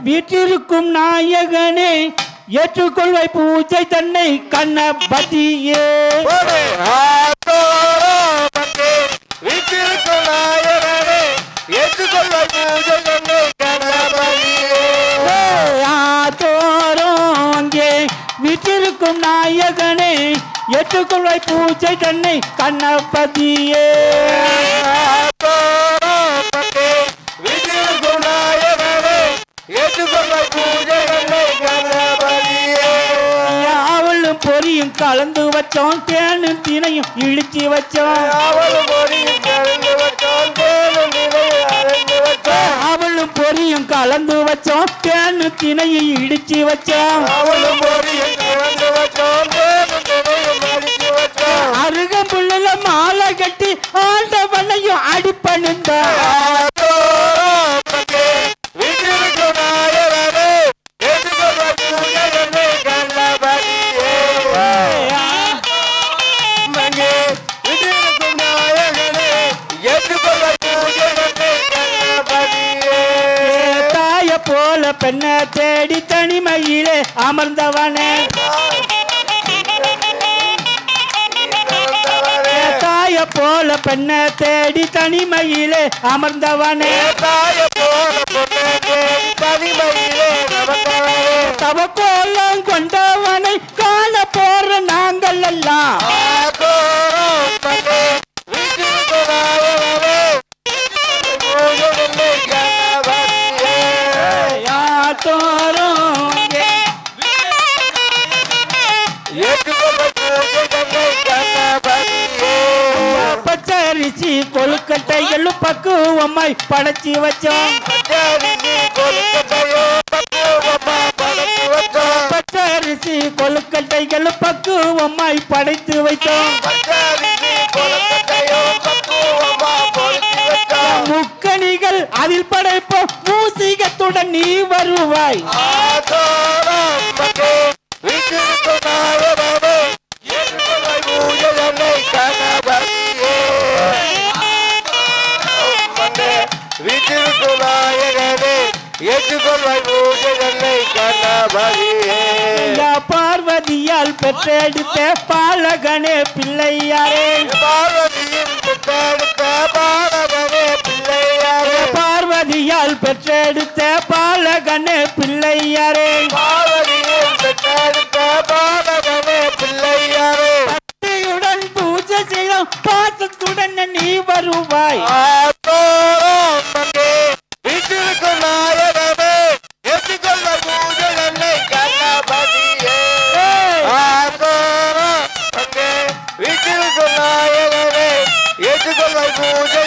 வீற்றிருக்கும் நாயகனே ஏற்றுக்கொள்வாய் பூஜை தன்னை கணபதியே. வீற்றிருக்கும் நாயகனே ஏற்றுக்கொள்வாய் பூஜை தன்னை கணபதியே. அங்கே வீற்றிருக்கும் நாயகனே ஏற்றுக்கொள்வாய் பூஜை தன்னை கணபதியே. வீற்றிருக்கும் நாயகனே ஏற்றுக்கொள்வாய் பூஜை தன்னை கணபதியே. அவளும் பொரியும் கலந்து வச்சோம் தேனும் தினையும் இழிச்சி வச்சோம். அவளும் பொரியும் கலந்து வச்சோம் தேனும் தினையும் அரைந்து வச்சோம். அவளும் பொரியும் கலந்து வச்சோம் தேனும் தினையும் இடிச்சு வச்சோம். அவளும் பொரியும் கலந்து வச்சோம் தேனும் தினையும் அரைச்சு வச்சோம். அருகம்புல்லுல மாலை கட்டி ஆண்டவனையும் அடிப்பணிந்த போல பெண்ணை தேடி தனிமையிலே அமர்ந்தவனே தாய போல பெண்ணை தேடி தனிமையிலே அமர்ந்தவனே தவ கோலம் கொண்டவனை காண போற நாங்கள் எல்லாம் பச்சரிசி கொழுக்கட்டைகளும் பக்குவமாய் படைச்சி வச்சோம். பச்சரிசி கொழுக்கட்டைகளும் பக்குவமாய் படைத்து வைத்தோம். முக்கணிகள் அதில் படைப்போம் மூசிகத்துடன் நீ வருவாய். வீட்டிற்கும் நாயகனே ஏற்றுக்கொள்வாய் பூஜை தன்னை கணபதியே. பார்வதியால் பெற்றெடுத்த பாலகனே பிள்ளையாரே. பார்வதியின் பெற்றெடுத்த பாலகனே பிள்ளையாரே. பார்வதியால் பெற்றெடுத்த பாலகனே பிள்ளையாரே. பார்வதியின் பெற்றெடுத்த பாலகனே பிள்ளையாரே. பக்தியுடன் பூஜை செய்யும் பாசத்துடன் நீ வருவாய். வீட்டிற்கும் நாயகனே ஏற்றுக்கொள்வாய் பூஜை தன்னை கணபதியே. வீட்டிற்கும் நாயகனே ஏற்றுக்கொள்வாய் பூஜை